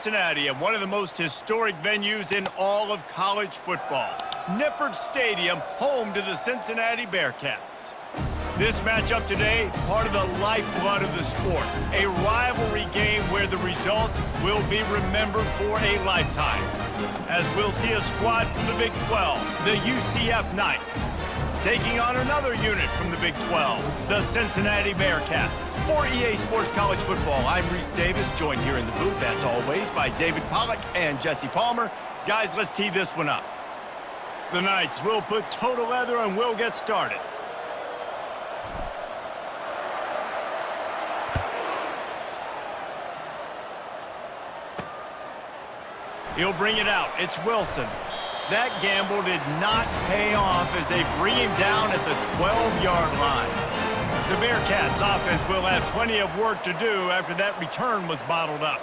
Cincinnati at one of the most historic venues in all of college football. Nippert Stadium, home to the Cincinnati Bearcats. This matchup today, part of the lifeblood of the sport. A rivalry game where the results will be remembered for a lifetime. As we'll see a squad from the Big 12, the UCF Knights, taking on another unit from the Big 12, the Cincinnati Bearcats. For EA Sports College Football, I'm Reese Davis, joined here in the booth, as always, by David Pollack and Jesse Palmer. Guys, let's tee this one up. The Knights will put total leather and we'll get started. He'll bring it out. It's Wilson. That gamble did not pay off as they bring him down at the 12-yard line. The Bearcats offense will have plenty of work to do after that return was bottled up.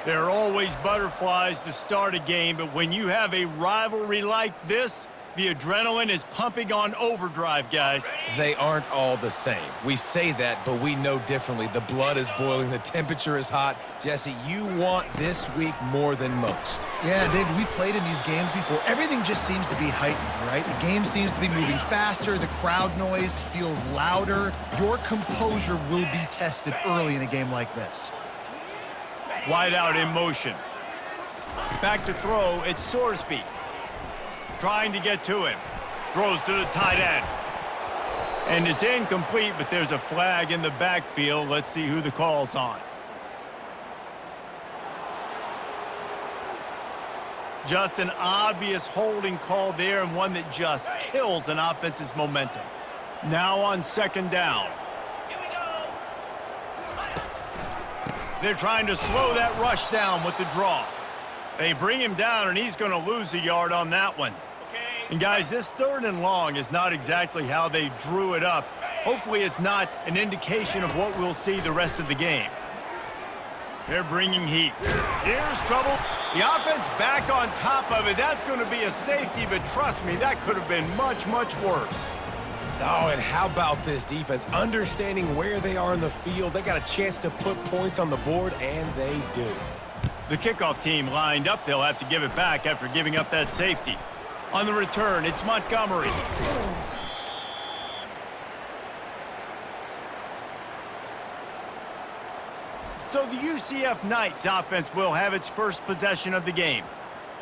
There are always butterflies to start a game, but when you have a rivalry like this, the adrenaline is pumping on overdrive, guys. They aren't all the same. We say that, but we know differently. The blood is boiling. The temperature is hot. Jesse, you want this week more than most. Yeah, David, we played in these games before. Everything just seems to be heightened, right? The game seems to be moving faster. The crowd noise feels louder. Your composure will be tested early in a game like this. Wide out in motion. Back to throw, it's Sorsby. Trying to get to him. Throws to the tight end. And it's incomplete, but there's a flag in the backfield. Let's see who the call's on. Just an obvious holding call there, and one that just kills an offense's momentum. Now on second down. They're trying to slow that rush down with the draw. They bring him down, and he's going to lose a yard on that one. And guys, this third and long is not exactly how they drew it up. Hopefully it's not an indication of what we'll see the rest of the game. They're bringing heat. Here's trouble. The offense back on top of it. That's going to be a safety, but trust me, that could have been much, much worse. Oh, and how about this defense? Understanding where they are in the field. They got a chance to put points on the board, and they do. The kickoff team lined up. They'll have to give it back after giving up that safety. On the return, it's Montgomery. So the UCF Knights offense will have its first possession of the game.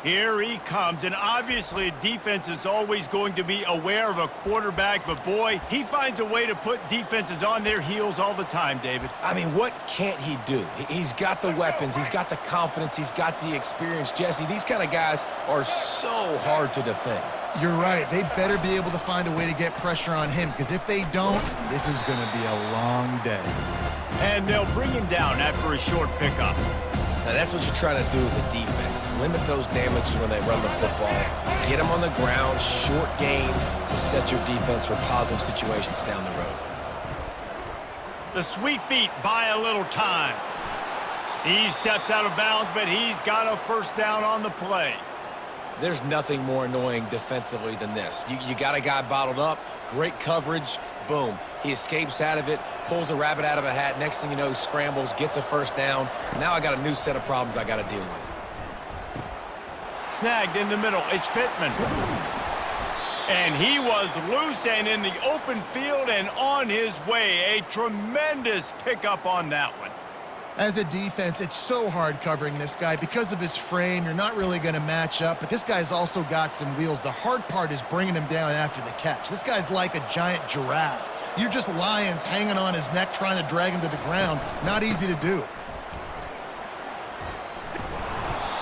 Here he comes, and obviously defense is always going to be aware of a quarterback, but boy, he finds a way to put defenses on their heels all the time, David. I mean, what can't he do? He's got the weapons, he's got the confidence, he's got the experience. Jesse, these kind of guys are so hard to defend. You're right. They better be able to find a way to get pressure on him, because if they don't, this is going to be a long day. And they'll bring him down after a short pickup. Now, that's what you're trying to do as a defense. Limit those damages when they run the football. Get them on the ground, short gains to set your defense for positive situations down the road. The sweet feet buy a little time. He steps out of bounds, but he's got a first down on the play. There's nothing more annoying defensively than this. You got a guy bottled up, great coverage, boom. He escapes out of it, pulls a rabbit out of a hat. Next thing you know, he scrambles, gets a first down. Now I got a new set of problems I got to deal with. Snagged in the middle, it's Pittman. And he was loose and in the open field and on his way. A tremendous pickup on that one. As a defense, it's so hard covering this guy. Because of his frame, you're not really going to match up, but this guy's also got some wheels. The hard part is bringing him down after the catch. This guy's like a giant giraffe. You're just lions hanging on his neck trying to drag him to the ground. Not easy to do.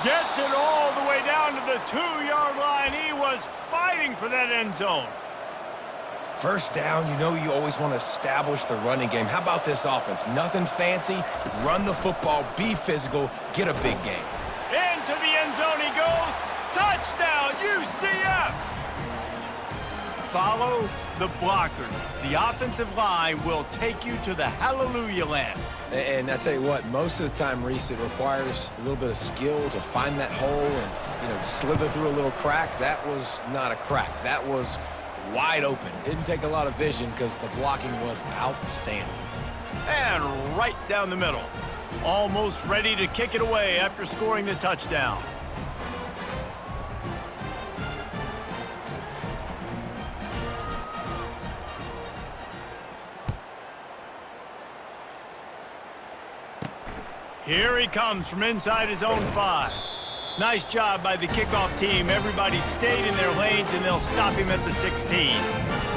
Gets it all the way down to the 2-yard line. He was fighting for that end zone. First down, you know you always want to establish the running game. How about this offense? Nothing fancy. Run the football, be physical, get a big gain. Into the end zone he goes. Touchdown, UCF! Follow the blockers. The offensive line will take you to the hallelujah land. And I tell you what, most of the time, Reese, it requires a little bit of skill to find that hole and, slither through a little crack. That was not a crack. That was wide open. Didn't take a lot of vision because the blocking was outstanding. And right down the middle. Almost ready to kick it away after scoring the touchdown. Here he comes from inside his own 5. Nice job by the kickoff team. Everybody stayed in their lanes, and they'll stop him at the 16.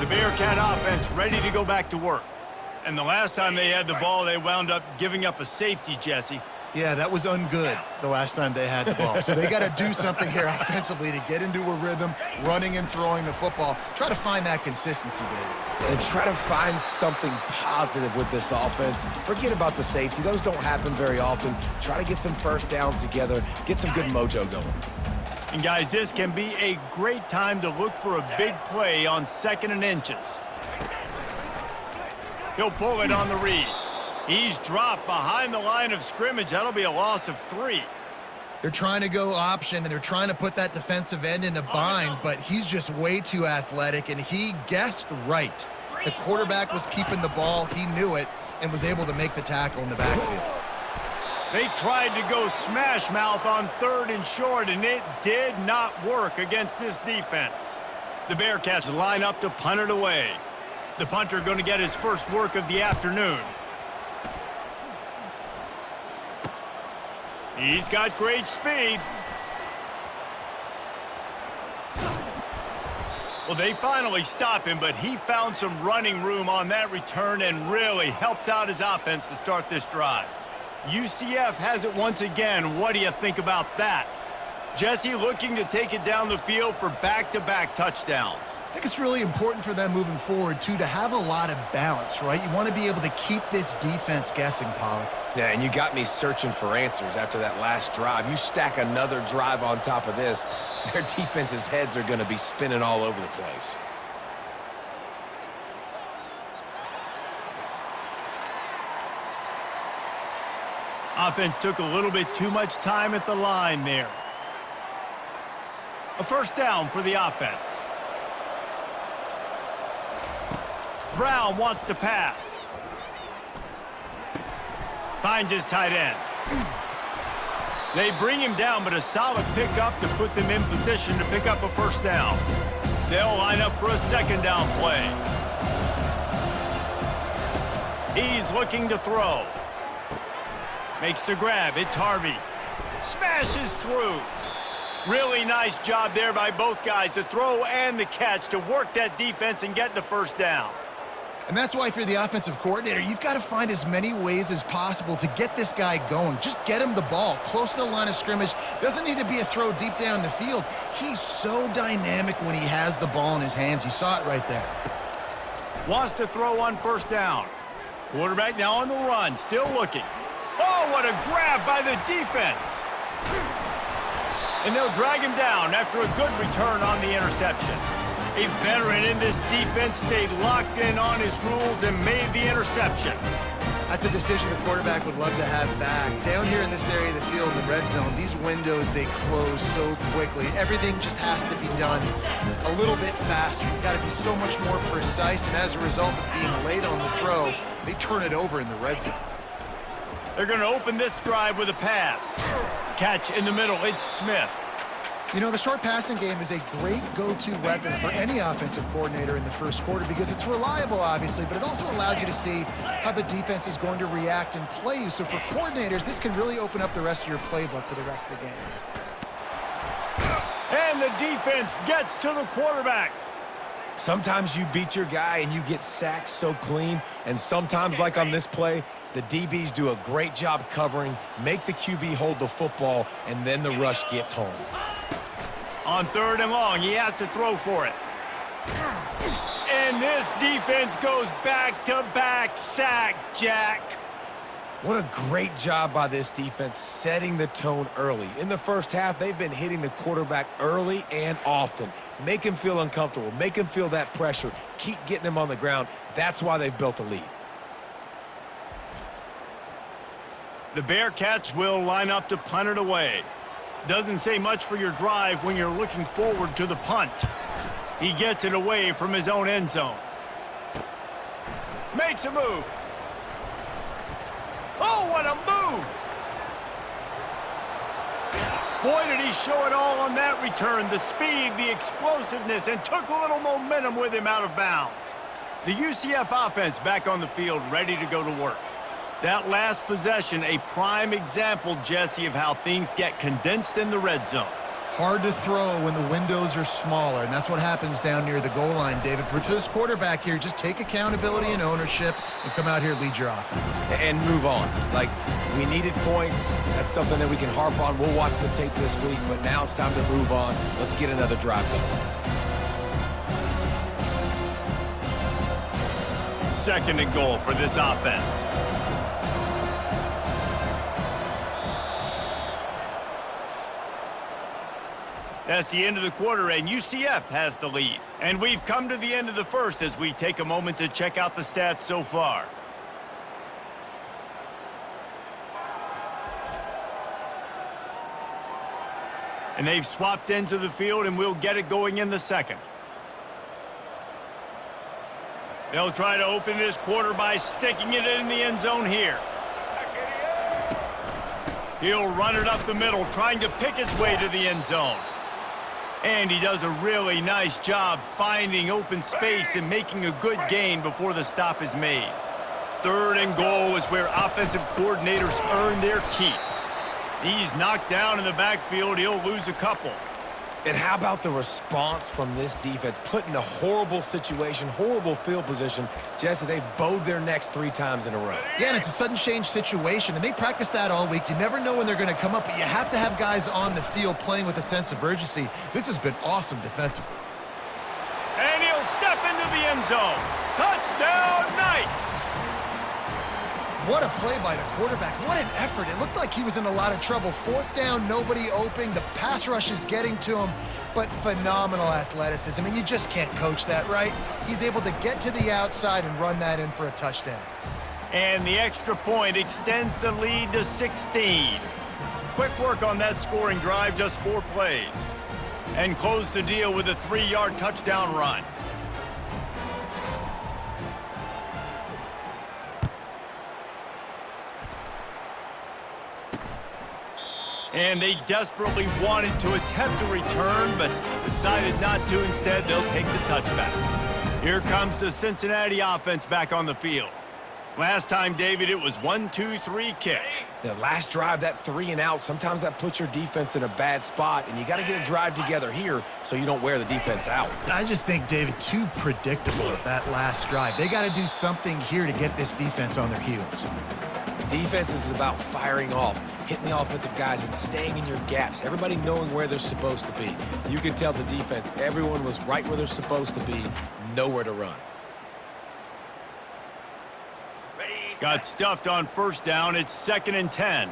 The Bearcat offense ready to go back to work. And the last time they had the ball, they wound up giving up a safety, Jesse. Yeah, that was ungood the last time they had the ball. So they got to do something here offensively to get into a rhythm, running and throwing the football. Try to find that consistency, David. And try to find something positive with this offense. Forget about the safety. Those don't happen very often. Try to get some first downs together, get some good mojo going. And guys, this can be a great time to look for a big play on 2nd and inches. He'll pull it on the read. He's dropped behind the line of scrimmage. That'll be a loss of 3. They're trying to go option, and they're trying to put that defensive end in a bind, but he's just way too athletic, and he guessed right. The quarterback was keeping the ball. He knew it and was able to make the tackle in the backfield. They tried to go smash mouth on 3rd and short, and it did not work against this defense. The Bearcats line up to punt it away. The punter going to get his first work of the afternoon. He's got great speed. Well, they finally stop him, but he found some running room on that return and really helps out his offense to start this drive. UCF has it once again. What do you think about that? Jesse looking to take it down the field for back-to-back touchdowns. I think it's really important for them moving forward, too, to have a lot of balance, right? You want to be able to keep this defense guessing, Pollock. Yeah, and you got me searching for answers after that last drive. You stack another drive on top of this, their defense's heads are going to be spinning all over the place. Offense took a little bit too much time at the line there. A first down for the offense. Brown wants to pass. Finds his tight end. They bring him down, but a solid pickup to put them in position to pick up a first down. They'll line up for a 2nd down play. He's looking to throw. Makes the grab. It's Harvey. Smashes through. Really nice job there by both guys to throw and the catch to work that defense and get the first down. And that's why if you're the offensive coordinator, you've got to find as many ways as possible to get this guy going. Just get him the ball close to the line of scrimmage. Doesn't need to be a throw deep down the field. He's so dynamic when he has the ball in his hands. You saw it right there. Wants to throw on first down. Quarterback now on the run, still looking. Oh, what a grab by the defense. And they'll drag him down after a good return on the interception. A veteran in this defense stayed locked in on his rules and made the interception. That's a decision the quarterback would love to have back. Down here in this area of the field in the red zone, these windows, they close so quickly. Everything just has to be done a little bit faster. You've got to be so much more precise, and as a result of being late on the throw, they turn it over in the red zone. They're going to open this drive with a pass. Catch in the middle, it's Smith. You know, the short passing game is a great go-to weapon for any offensive coordinator in the first quarter because it's reliable, obviously, but it also allows you to see how the defense is going to react and play you. So for coordinators, this can really open up the rest of your playbook for the rest of the game. And the defense gets to the quarterback. Sometimes you beat your guy and you get sacked so clean, and sometimes, like on this play, the DBs do a great job covering, make the QB hold the football, and then the rush gets home. On 3rd and long, he has to throw for it. And this defense goes back-to-back sack, Jack. What a great job by this defense setting the tone early. In the first half, they've been hitting the quarterback early and often. Make him feel uncomfortable. Make him feel that pressure. Keep getting him on the ground. That's why they've built a lead. The Bearcats will line up to punt it away. Doesn't say much for your drive when you're looking forward to the punt. He gets it away from his own end zone. Makes a move. Oh, what a move. Boy, did he show it all on that return. The speed, the explosiveness, and took a little momentum with him out of bounds. The UCF offense back on the field, ready to go to work. That last possession, a prime example, Jesse, of how things get condensed in the red zone. Hard to throw when the windows are smaller, and that's what happens down near the goal line, David. But for this quarterback here, just take accountability and ownership and come out here and lead your offense. And move on. Like, we needed points. That's something that we can harp on. We'll watch the tape this week, but now it's time to move on. Let's get another drive going. Second and goal for this offense. That's the end of the quarter, and UCF has the lead. And we've come to the end of the first as we take a moment to check out the stats so far. And they've swapped ends of the field, and we'll get it going in the second. They'll try to open this quarter by sticking it in the end zone here. He'll run it up the middle, trying to pick its way to the end zone. And he does a really nice job finding open space and making a good gain before the stop is made. Third and goal is where offensive coordinators earn their keep. He's knocked down in the backfield. He'll lose a couple. And how about the response from this defense? Put in a horrible situation, horrible field position. Jesse, they've bowed their necks 3 times in a row. Yeah, and it's a sudden change situation, and they practice that all week. You never know when they're going to come up, but you have to have guys on the field playing with a sense of urgency. This has been awesome defensively. And he'll step into the end zone. Touchdown, Knights! What a play by the quarterback. What an effort. It looked like he was in a lot of trouble. 4th down, nobody open. The pass rush is getting to him, but phenomenal athleticism. And you just can't coach that, right? He's able to get to the outside and run that in for a touchdown. And the extra point extends the lead to 16. Quick work on that scoring drive, just 4 plays. And close the deal with a 3-yard touchdown run. And they desperately wanted to attempt a return, but decided not to. Instead, they'll take the touchback. Here comes the Cincinnati offense back on the field. Last time, David, it was 1-2-3 kick. The last drive, that 3 and out, sometimes that puts your defense in a bad spot, and you got to get a drive together here so you don't wear the defense out. I just think, David, too predictable at that last drive. They got to do something here to get this defense on their heels. Defense is about firing off, hitting the offensive guys and staying in your gaps, everybody knowing where they're supposed to be. You could tell the defense, everyone was right where they're supposed to be, nowhere to run. Got stuffed on first down. It's 2nd and 10.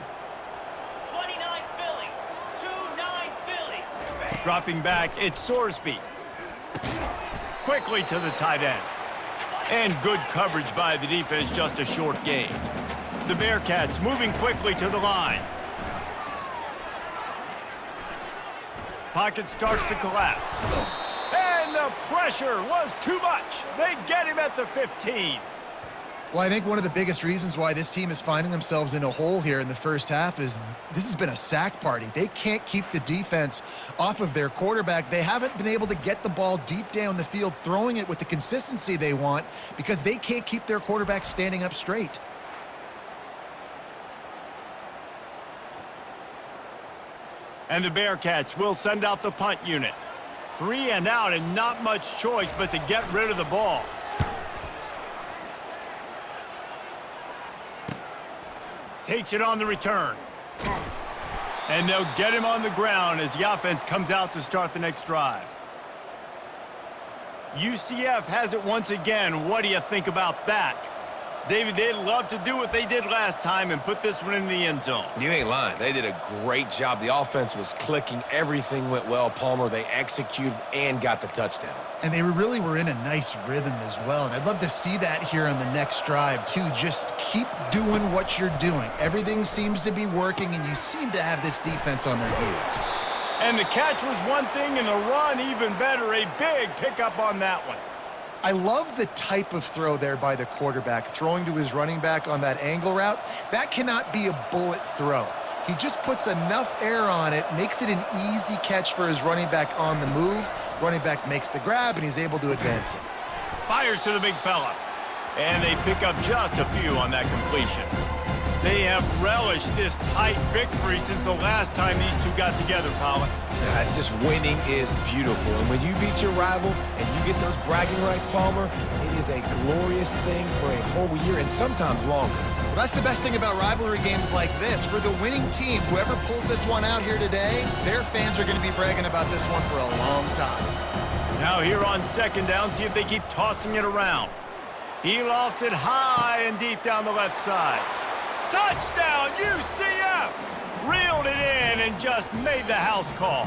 29 Philly, 2-9 Philly. Dropping back, it's Sorsby. Quickly to the tight end. And good coverage by the defense, just a short gain. The Bearcats moving quickly to the line. Pocket starts to collapse. And the pressure was too much. They get him at the 15. Well, I think one of the biggest reasons why this team is finding themselves in a hole here in the first half is this has been a sack party. They can't keep the defense off of their quarterback. They haven't been able to get the ball deep down the field, throwing it with the consistency they want because they can't keep their quarterback standing up straight. And the Bearcats will send out the punt unit. 3 and out and not much choice but to get rid of the ball. Takes it on the return. And they'll get him on the ground as the offense comes out to start the next drive. UCF has it once again. What do you think about that? David, they'd love to do what they did last time and put this one in the end zone. You ain't lying. They did a great job. The offense was clicking. Everything went well. Palmer, they executed and got the touchdown. And they really were in a nice rhythm as well. And I'd love to see that here on the next drive, too. Just keep doing what you're doing. Everything seems to be working, and you seem to have this defense on their heels. And the catch was one thing, and the run even better. A big pickup on that one. I love the type of throw there by the quarterback, throwing to his running back on that angle route. That cannot be a bullet throw. He just puts enough air on it, makes it an easy catch for his running back on the move. Running back makes the grab, and he's able to advance it. Fires to the big fella. And they pick up just a few on that completion. They have relished this tight victory since the last time these two got together, Pollock. Yeah, it's just winning is beautiful. And when you beat your rival and you get those bragging rights, Palmer, it is a glorious thing for a whole year and sometimes longer. Well, that's the best thing about rivalry games like this. For the winning team, whoever pulls this one out here today, their fans are going to be bragging about this one for a long time. Now here on second down, see if they keep tossing it around. He lofts it high and deep down the left side. Touchdown, UCF! Reeled it in and just made the house call.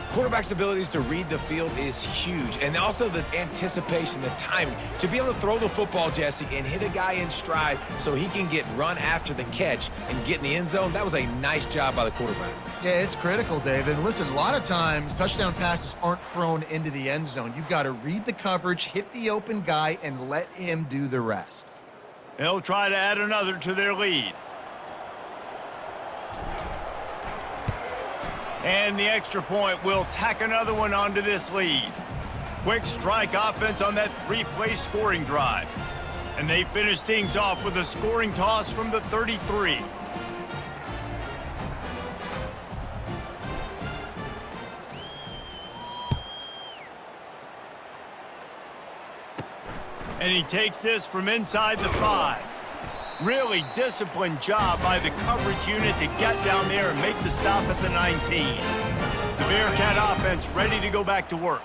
Quarterback's abilities to read the field is huge, and also the anticipation, the timing. To be able to throw the football, Jesse, and hit a guy in stride so he can get run after the catch and get in the end zone, that was a nice job by the quarterback. Yeah, it's critical, David. Listen, a lot of times touchdown passes aren't thrown into the end zone. You've got to read the coverage, hit the open guy, and let him do the rest. They'll try to add another to their lead. And the extra point will tack another one onto this lead. Quick strike offense on that three-play scoring drive. And they finish things off with a scoring toss from the 33. And he takes this from inside the 5. Really disciplined job by the coverage unit to get down there and make the stop at the 19. The Bearcat offense ready to go back to work.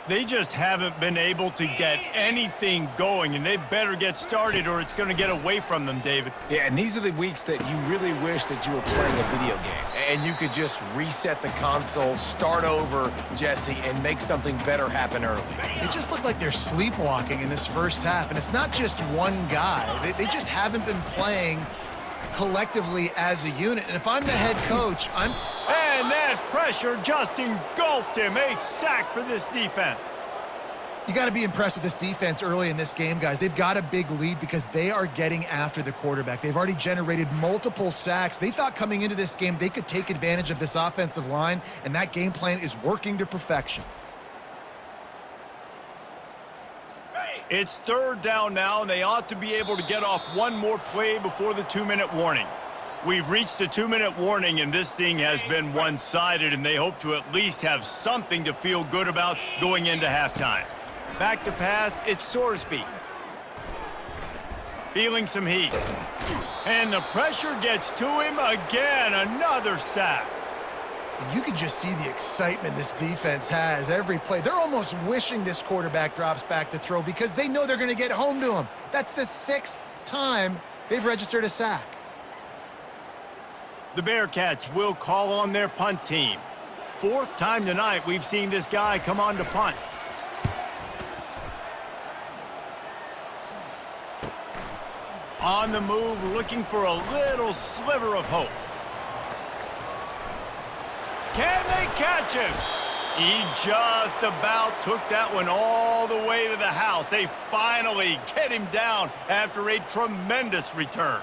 They just haven't been able to get anything going, and they better get started or it's going to get away from them, David. Yeah, and these are the weeks that you really wish that you were playing a video game and you could just reset the console, start over, Jesse, and make something better happen early. It just looked like they're sleepwalking in this first half, and it's not just one guy. They just haven't been playing collectively as a unit. And if I'm the head coach, And that pressure just engulfed him. A sack for this defense. You got to be impressed with this defense early in this game, guys. They've got a big lead because they are getting after the quarterback. They've already generated multiple sacks. They thought coming into this game they could take advantage of this offensive line, and that game plan is working to perfection. It's third down now, and they ought to be able to get off one more play before the 2-minute warning. We've reached the 2-minute warning, and this thing has been one-sided, and they hope to at least have something to feel good about going into halftime. Back to pass, it's Sorsby. Feeling some heat. And the pressure gets to him again, another sack. And you can just see the excitement this defense has every play. They're almost wishing this quarterback drops back to throw because they know they're going to get home to him. That's the 6th time they've registered a sack. The Bearcats will call on their punt team. 4th time tonight we've seen this guy come on to punt. On the move, looking for a little sliver of hope. Can they catch him? He just about took that one all the way to the house. They finally get him down after a tremendous return.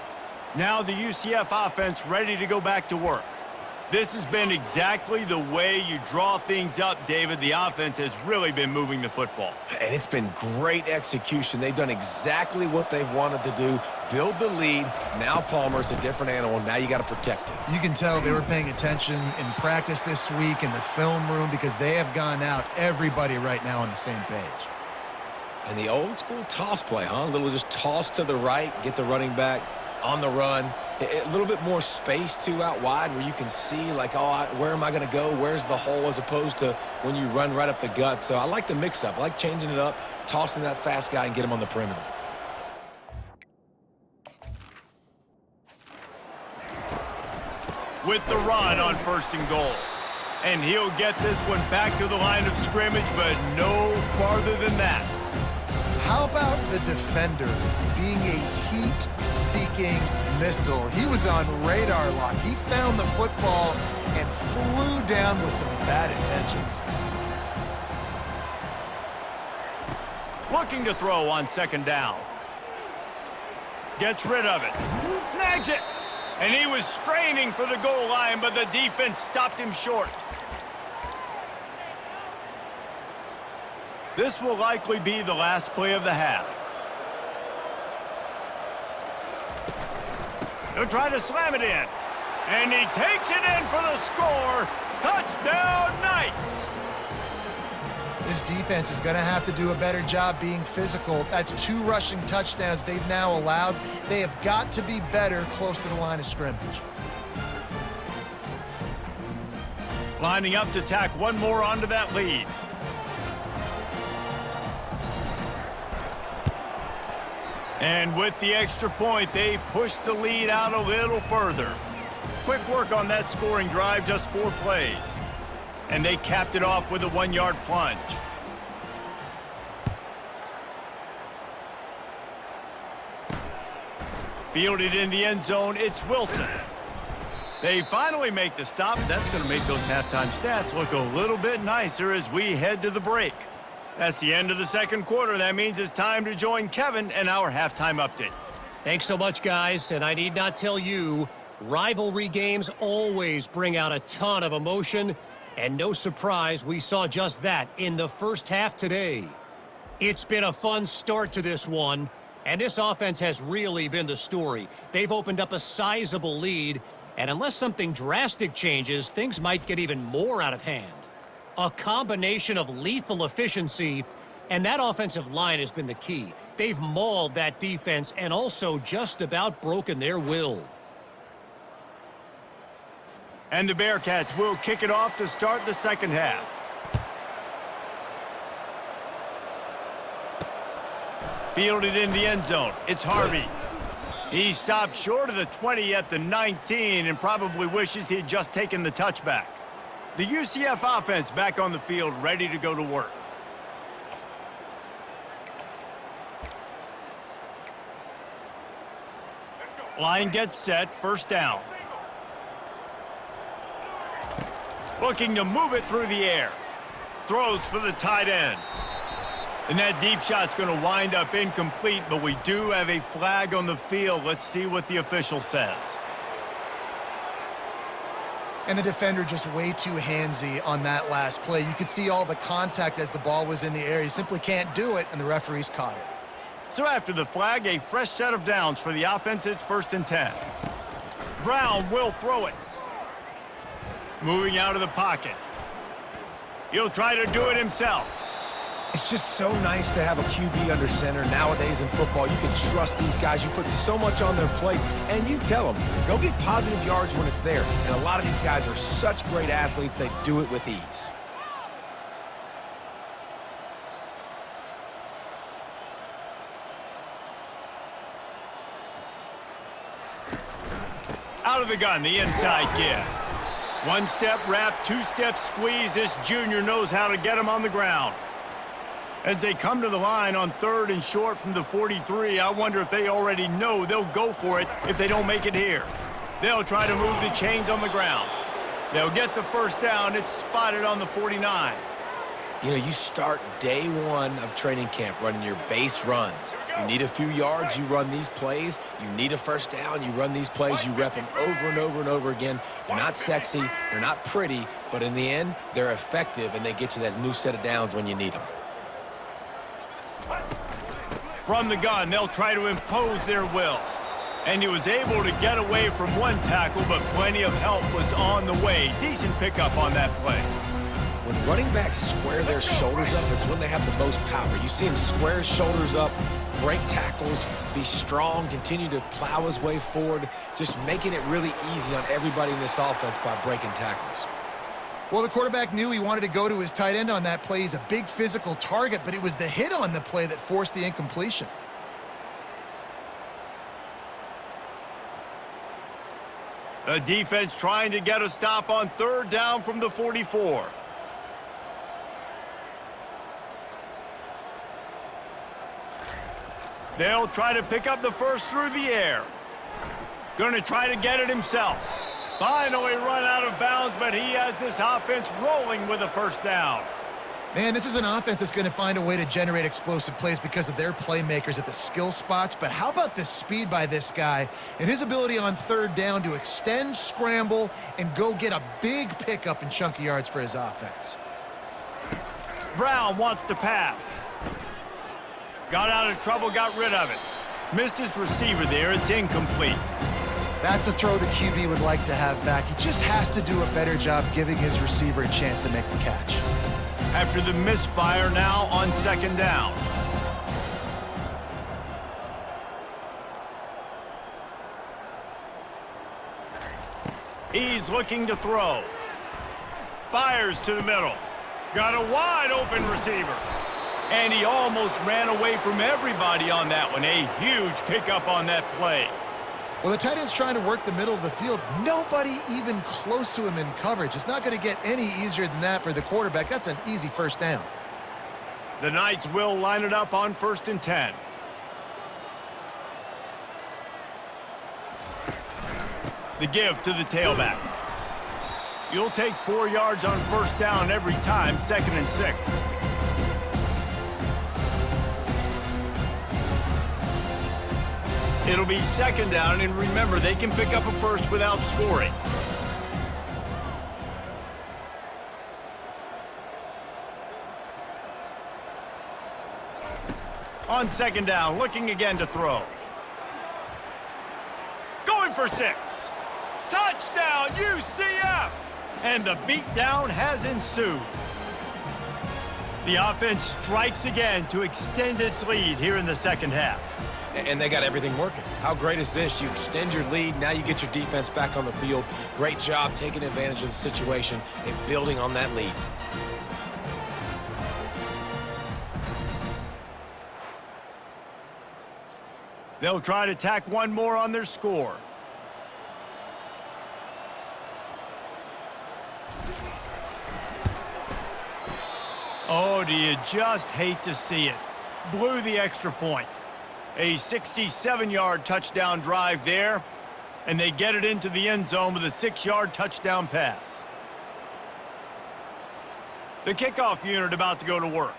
Now the UCF offense ready to go back to work. This has been exactly the way you draw things up, David. The offense has really been moving the football. And it's been great execution. They've done exactly what they've wanted to do. Build the lead. Now Palmer's a different animal. Now you got to protect it. You can tell they were paying attention in practice this week in the film room because they have gone out, everybody right now on the same page. And the old school toss play, huh? A little just toss to the right, get the running back on the run. A little bit more space, too, out wide where you can see, like, oh, where am I going to go? Where's the hole as opposed to when you run right up the gut. So I like the mix-up. I like changing it up, tossing that fast guy and get him on the perimeter. With the run on 1st and goal. And he'll get this one back to the line of scrimmage, but no farther than that. How about the defender being a heat-seeking missile? He was on radar lock. He found the football and flew down with some bad intentions. Looking to throw on second down. Gets rid of it. Snags it. And he was straining for the goal line, but the defense stopped him short. This will likely be the last play of the half. He'll try to slam it in. And he takes it in for the score. Touchdown, Knights! This defense is going to have to do a better job being physical. That's 2 rushing touchdowns they've now allowed. They have got to be better close to the line of scrimmage. Lining up to tack one more onto that lead. And with the extra point, they push the lead out a little further. Quick work on that scoring drive, just 4 plays. And they capped it off with a 1-yard plunge. Fielded in the end zone, it's Wilson. They finally make the stop. That's going to make those halftime stats look a little bit nicer as we head to the break. That's the end of the second quarter. That means it's time to join Kevin and our halftime update. Thanks so much, guys. And I need not tell you, rivalry games always bring out a ton of emotion. And no surprise, we saw just that in the first half today. It's been a fun start to this one. And this offense has really been the story. They've opened up a sizable lead. And unless something drastic changes, things might get even more out of hand. A combination of lethal efficiency, and that offensive line has been the key. They've mauled that defense and also just about broken their will. And the Bearcats will kick it off to start the second half. Fielded in the end zone. It's Harvey. He stopped short of the 20 at the 19 and probably wishes he had just taken the touchback. The UCF offense back on the field, ready to go to work. Line gets set, first down. Looking to move it through the air. Throws for the tight end. And that deep shot's going to wind up incomplete, but we do have a flag on the field. Let's see what the official says. And the defender just way too handsy on that last play. You could see all the contact as the ball was in the air. You simply can't do it, and the referees caught it. So after the flag, a fresh set of downs for the offense. It's 1st and 10. Brown will throw it. Moving out of the pocket. He'll try to do it himself. It's just so nice to have a QB under center. Nowadays in football, you can trust these guys. You put so much on their plate, and you tell them, go get positive yards when it's there. And a lot of these guys are such great athletes, they do it with ease. Out of the gun, the inside give. 1-step wrap, 2-step squeeze. This junior knows how to get him on the ground. As they come to the line on 3rd and short from the 43, I wonder if they already know they'll go for it if they don't make it here. They'll try to move the chains on the ground. They'll get the first down. It's spotted on the 49. You know, you start day 1 of training camp running your base runs. You need a few yards, you run these plays. You need a first down, you run these plays. You rep them over and over and over again. They're not sexy, they're not pretty, but in the end, they're effective, and they get you that new set of downs when you need them. From the gun, they'll try to impose their will. And he was able to get away from one tackle, but plenty of help was on the way. Decent pickup on that play. When running backs square their shoulders up, it's when they have the most power. You see him square his shoulders up, break tackles, be strong, continue to plow his way forward, just making it really easy on everybody in this offense by breaking tackles. Well, the quarterback knew he wanted to go to his tight end on that play. He's a big physical target, but it was the hit on the play that forced the incompletion. The defense trying to get a stop on 3rd down from the 44. They'll try to pick up the first through the air. Going to try to get it himself. Finally run out of bounds, but he has this offense rolling with a first down. Man, this is an offense that's going to find a way to generate explosive plays because of their playmakers at the skill spots. But how about the speed by this guy and his ability on third down to extend, scramble, and go get a big pickup in chunky yards for his offense? Brown wants to pass. Got out of trouble, got rid of it. Missed his receiver there. It's incomplete. That's a throw the QB would like to have back. He just has to do a better job giving his receiver a chance to make the catch. After the misfire, now on second down. He's looking to throw. Fires to the middle. Got a wide open receiver. And he almost ran away from everybody on that one. A huge pickup on that play. Well, the tight end's trying to work the middle of the field. Nobody even close to him in coverage. It's not going to get any easier than that for the quarterback. That's an easy first down. The Knights will line it up on 1st and 10. The give to the tailback. You'll take 4 yards on first down every time, 2nd and 6. It'll be second down, and remember, they can pick up a first without scoring. On second down, looking again to throw. Going for 6. Touchdown, UCF! And the beatdown has ensued. The offense strikes again to extend its lead here in the second half. And they got everything working. How great is this? You extend your lead, now you get your defense back on the field. Great job taking advantage of the situation and building on that lead. They'll try to tack one more on their score. Oh, do you just hate to see it? Blew the extra point. A 67-yard touchdown drive there, and they get it into the end zone with a 6-yard touchdown pass. The kickoff unit about to go to work.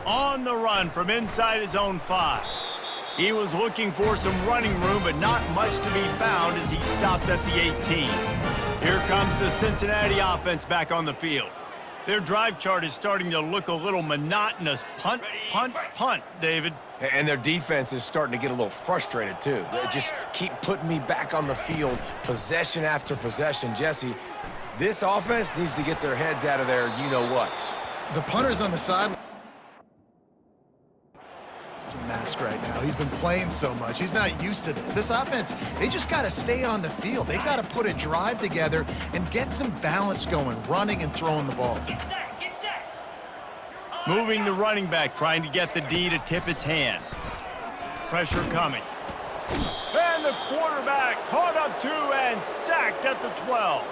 On the run from inside his own 5. He was looking for some running room, but not much to be found as he stopped at the 18. Here comes the Cincinnati offense back on the field. Their drive chart is starting to look a little monotonous. Punt, punt, punt, David. And their defense is starting to get a little frustrated, too. They just keep putting me back on the field, possession after possession. Jesse, this offense needs to get their heads out of their you-know-whats. The punter's on the side. Mask right now. He's been playing so much. He's not used to this. This offense, they just got to stay on the field. They've got to put a drive together and get some balance going, running and throwing the ball. Get set, get set. Moving the running back, trying to get the D to tip its hand. Pressure coming. And the quarterback caught up to and sacked at the 12.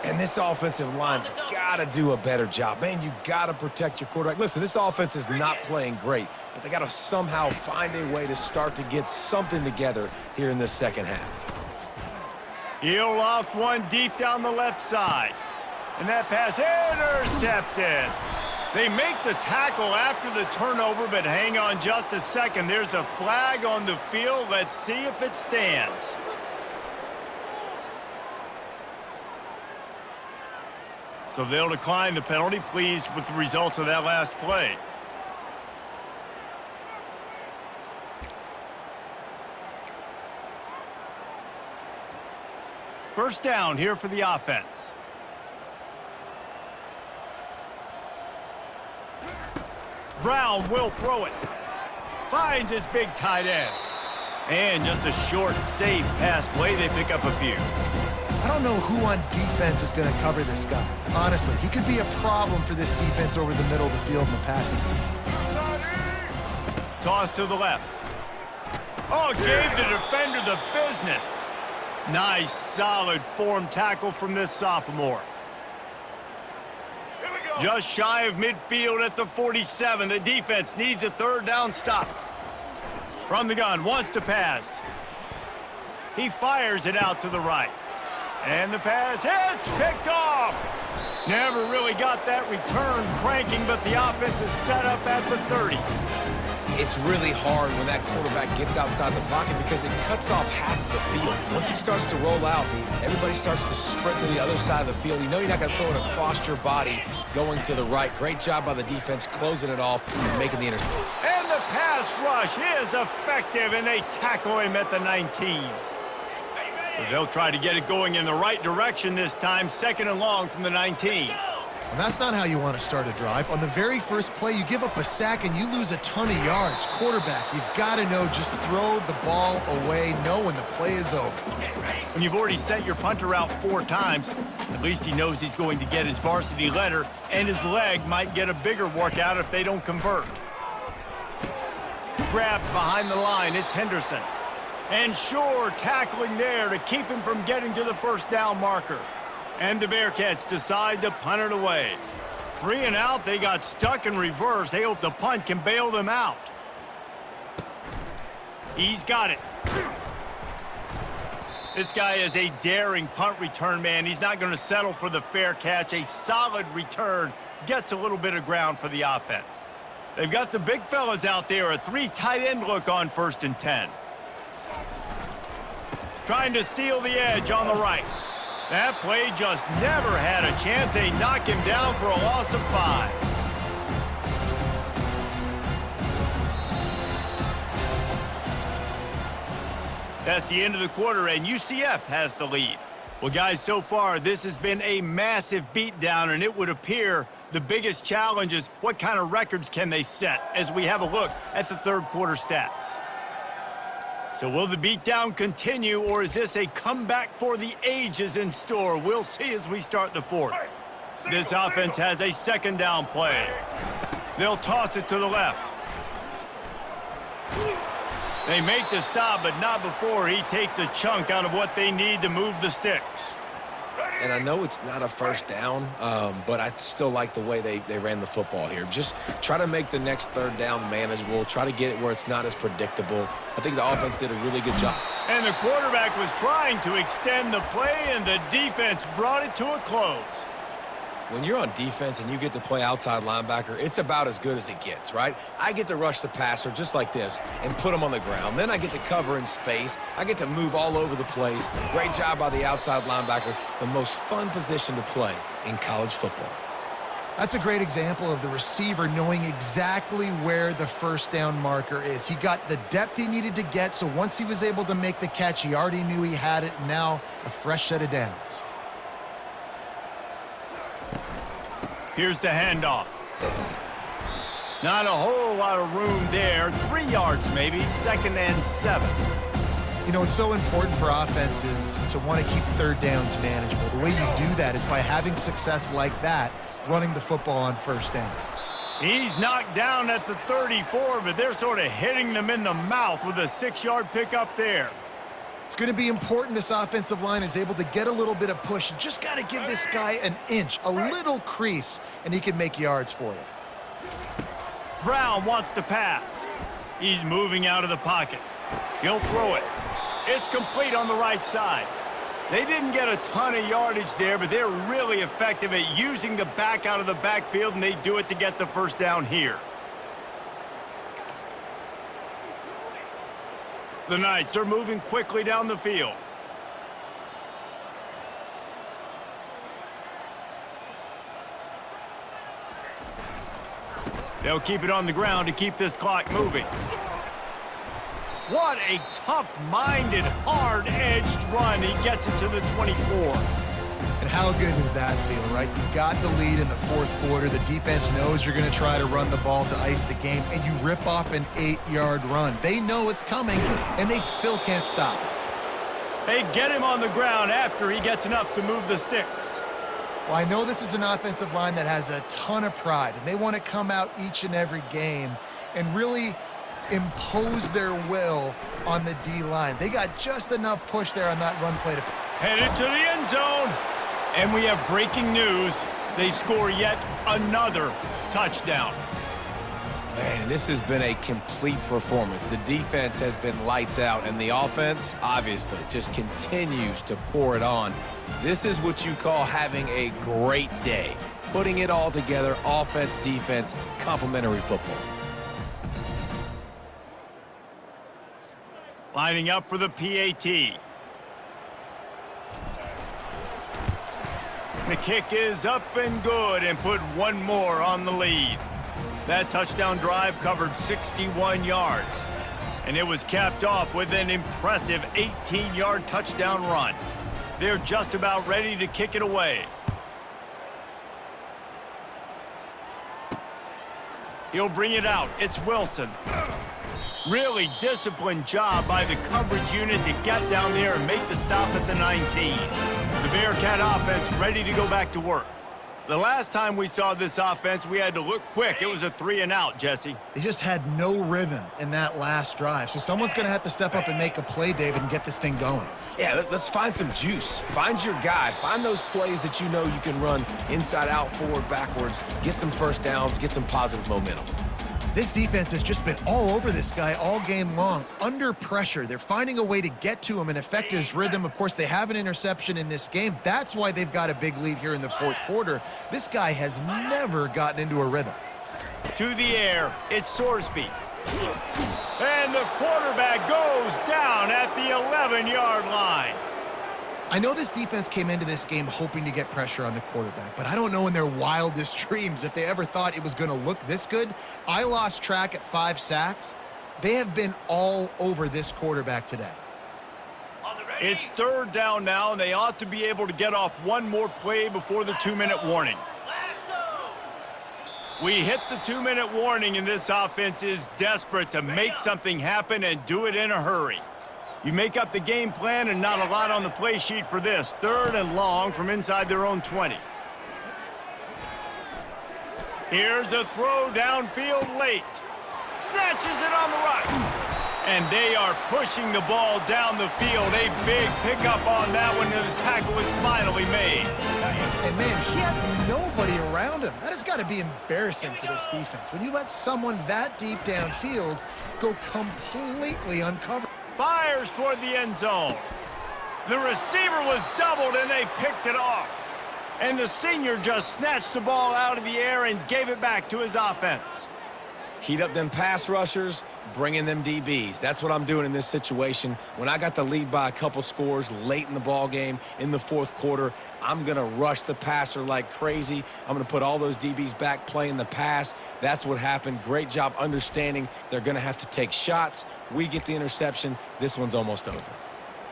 And this offensive line's got to do a better job. Man, you got to protect your quarterback. Listen, this offense is not playing great, but they got to somehow find a way to start to get something together here in this second half. He'll loft one deep down the left side. And that pass intercepted. They make the tackle after the turnover, but hang on just a second. There's a flag on the field. Let's see if it stands. So they'll decline the penalty, pleased with the results of that last play. First down here for the offense. Brown will throw it. Finds his big tight end. And just a short, safe pass play. They pick up a few. I don't know who on defense is going to cover this guy. Honestly, he could be a problem for this defense over the middle of the field in the passing game. Toss to the left. Oh, gave the defender the business. Nice, solid form tackle from this sophomore. Here we go. Just shy of midfield at the 47. The defense needs a third down stop. From the gun, wants to pass. He fires it out to the right. And the pass hits, picked off. Never really got that return cranking, but the offense is set up at the 30. It's really hard when that quarterback gets outside the pocket because it cuts off half of the field. Once he starts to roll out, everybody starts to sprint to the other side of the field. You know you're not going to throw it across your body going to the right. Great job by the defense closing it off and making the interception. And the pass rush is effective, and they tackle him at the 19. So they'll try to get it going in the right direction this time, 2nd and long from the 19. And that's not how you want to start a drive. On the very first play, you give up a sack and you lose a ton of yards. Quarterback, you've got to know, just throw the ball away, know when the play is over. When you've already sent your punter out 4 times, at least he knows he's going to get his varsity letter, and his leg might get a bigger workout if they don't convert. Grabbed behind the line, it's Henderson. And Shore tackling there to keep him from getting to the first down marker. And the Bearcats decide to punt it away. 3 and out, they got stuck in reverse. They hope the punt can bail them out. He's got it. This guy is a daring punt return man. He's not going to settle for the fair catch. A solid return gets a little bit of ground for the offense. They've got the big fellas out there. A 3 tight end look on 1st and 10. Trying to seal the edge on the right. That play just never had a chance. They knock him down for a loss of 5. That's the end of the quarter, and UCF has the lead. Well, guys, so far, this has been a massive beatdown, and it would appear the biggest challenge is what kind of records can they set as we have a look at the 3rd quarter stats. So will the beatdown continue, or is this a comeback for the ages in store? We'll see as we start the 4th. This offense has a 2nd down play. They'll toss it to the left. They make the stop, but not before he takes a chunk out of what they need to move the sticks. And I know it's not a first down, but I still like the way they ran the football here. Just try to make the next 3rd down manageable. Try to get it where it's not as predictable. I think the offense did a really good job. And the quarterback was trying to extend the play, and the defense brought it to a close. When you're on defense and you get to play outside linebacker, it's about as good as it gets, right? I get to rush the passer just like this and put him on the ground. Then I get to cover in space. I get to move all over the place. Great job by the outside linebacker. The most fun position to play in college football. That's a great example of the receiver knowing exactly where the 1st down marker is. He got the depth he needed to get, so once he was able to make the catch, he already knew he had it. Now a fresh set of downs. Here's the handoff. Not a whole lot of room there. 3 yards maybe, 2nd and 7. You know, it's so important for offenses to want to keep 3rd downs manageable. The way you do that is by having success like that, running the football on 1st down. He's knocked down at the 34, but they're sort of hitting them in the mouth with a 6-yard pickup there. It's going to be important this offensive line is able to get a little bit of push. You just got to give this guy an inch, a little crease, and he can make yards for you. Brown wants to pass. He's moving out of the pocket. He'll throw it. It's complete on the right side. They didn't get a ton of yardage there, but they're really effective at using the back out of the backfield, and they do it to get the 1st down here. The Knights are moving quickly down the field. They'll keep it on the ground to keep this clock moving. What a tough-minded, hard-edged run. He gets it to the 24. And how good does that feel, right? You've got the lead in the 4th quarter. The defense knows you're going to try to run the ball to ice the game, and you rip off an 8-yard run. They know it's coming, and they still can't stop it. They get him on the ground after he gets enough to move the sticks. Well, I know this is an offensive line that has a ton of pride, and they want to come out each and every game and really impose their will on the D-line. They got just enough push there on that run play to... Headed to the end zone. And we have breaking news. They score yet another touchdown. Man, this has been a complete performance. The defense has been lights out, and the offense, obviously, just continues to pour it on. This is what you call having a great day. Putting it all together, offense, defense, complementary football. Lining up for the PAT. The kick is up and good and put one more on the lead. That touchdown drive covered 61 yards, and it was capped off with an impressive 18-yard touchdown run. They're just about ready to kick it away. He'll bring it out. It's Wilson. Really disciplined job by the coverage unit to get down there and make the stop at the 19. The Bearcat offense ready to go back to work. The last time we saw this offense, we had to look quick. It was a 3-and-out, Jesse. They just had no rhythm in that last drive. So someone's going to have to step up and make a play, David, and get this thing going. Yeah, let's find some juice. Find your guy. Find those plays that you know you can run inside out, forward, backwards. Get some first downs. Get some positive momentum. This defense has just been all over this guy all game long. Under pressure, they're finding a way to get to him and affect his rhythm. Of course, they have an interception in this game. That's why they've got a big lead here in the fourth quarter. This guy has never gotten into a rhythm. To the air, it's Sorsby. And the quarterback goes down at the 11-yard line. I know this defense came into this game hoping to get pressure on the quarterback, but I don't know in their wildest dreams if they ever thought it was going to look this good. I lost track at 5 sacks. They have been all over this quarterback today. It's third down now, and they ought to be able to get off one more play before the 2-minute warning. We hit the 2-minute warning, and this offense is desperate to make something happen and do it in a hurry. You make up the game plan and not a lot on the play sheet for this. Third and long from inside their own 20. Here's a throw downfield late. Snatches it on the run. And they are pushing the ball down the field. A big pickup on that one, and the tackle is finally made. And, man, he had nobody around him. That has got to be embarrassing for this defense. When you let someone that deep downfield go completely uncovered. Fires toward the end zone. The receiver was doubled, and they picked it off. And the senior just snatched the ball out of the air and gave it back to his offense. Heat up them pass rushers, bring in them DBs. That's what I'm doing in this situation. When I got the lead by a couple scores late in the ball game in the fourth quarter, I'm going to rush the passer like crazy. I'm going to put all those DBs back playing the pass. That's what happened. Great job understanding they're going to have to take shots. We get the interception. This one's almost over.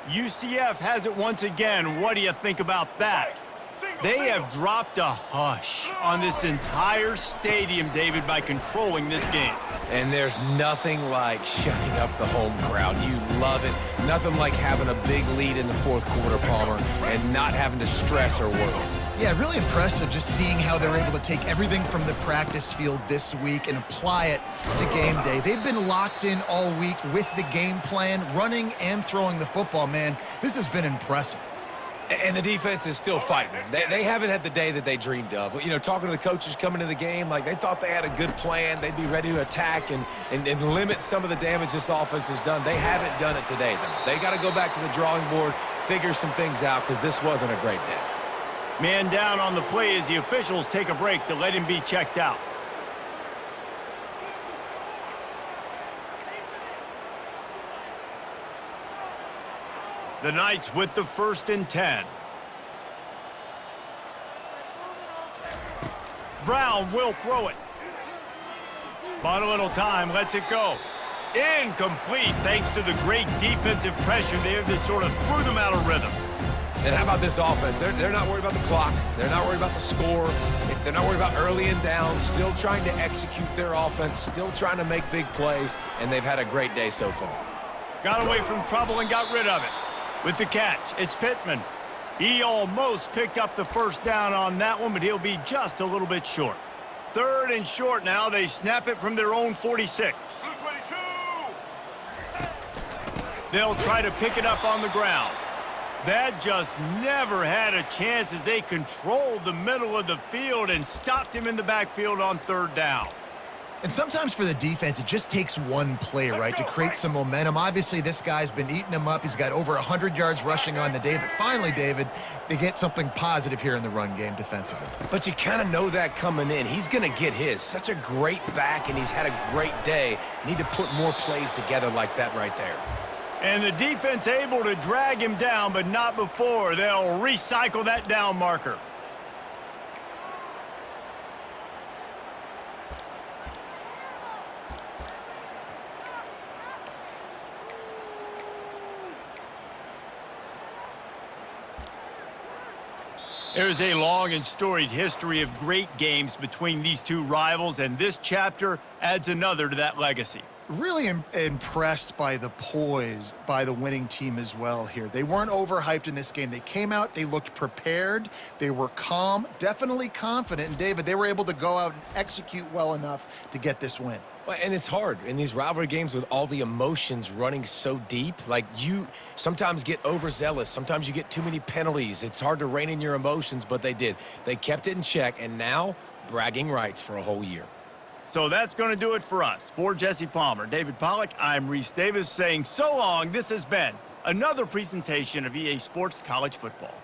UCF has it once again. What do you think about that? They have dropped a hush on this entire stadium, David, by controlling this game. And there's nothing like shutting up the home crowd. You love it. Nothing like having a big lead in the fourth quarter, Palmer, and not having to stress or worry. Yeah, really impressive just seeing how they're able to take everything from the practice field this week and apply it to game day. They've been locked in all week with the game plan, running and throwing the football, man. This has been impressive. And the defense is still fighting. They haven't had the day that they dreamed of. You know, talking to the coaches coming to the game, like they thought they had a good plan. They'd be ready to attack and limit some of the damage this offense has done. They haven't done it today, though. They got to go back to the drawing board, figure some things out, because this wasn't a great day. Man down on the play as the officials take a break to let him be checked out. The Knights with the 1st and 10. Brown will throw it. Bought a little time, lets it go. Incomplete thanks to the great defensive pressure there that sort of threw them out of rhythm. And how about this offense? They're not worried about the clock. They're not worried about the score. They're not worried about early and down. Still trying to execute their offense. Still trying to make big plays. And they've had a great day so far. Got away from trouble and got rid of it. With the catch, it's Pittman. He almost picked up the first down on that one, but he'll be just a little bit short. 3rd and short now. They snap it from their own 46. They'll try to pick it up on the ground. That just never had a chance as they controlled the middle of the field and stopped him in the backfield on third down. And sometimes for the defense, it just takes one play, right, to create some momentum. Obviously, this guy's been eating them up. He's got over 100 yards rushing on the day. But finally, David, they get something positive here in the run game defensively. But you kind of know that coming in. He's going to get his. Such a great back, and he's had a great day. Need to put more plays together like that right there. And the defense able to drag him down, but not before. They'll recycle that down marker. There's a long and storied history of great games between these two rivals, and this chapter adds another to that legacy. Really impressed by the poise by the winning team as well here. They weren't overhyped in this game. They came out, they looked prepared, they were calm, definitely confident. And David, they were able to go out and execute well enough to get this win. Well, and it's hard in these rivalry games with all the emotions running so deep. Like, you sometimes get overzealous. Sometimes you get too many penalties. It's hard to rein in your emotions, but they did. They kept it in check, and now bragging rights for a whole year. So that's going to do it for us. For Jesse Palmer, David Pollack, I'm Reese Davis saying so long. This has been another presentation of EA Sports College Football.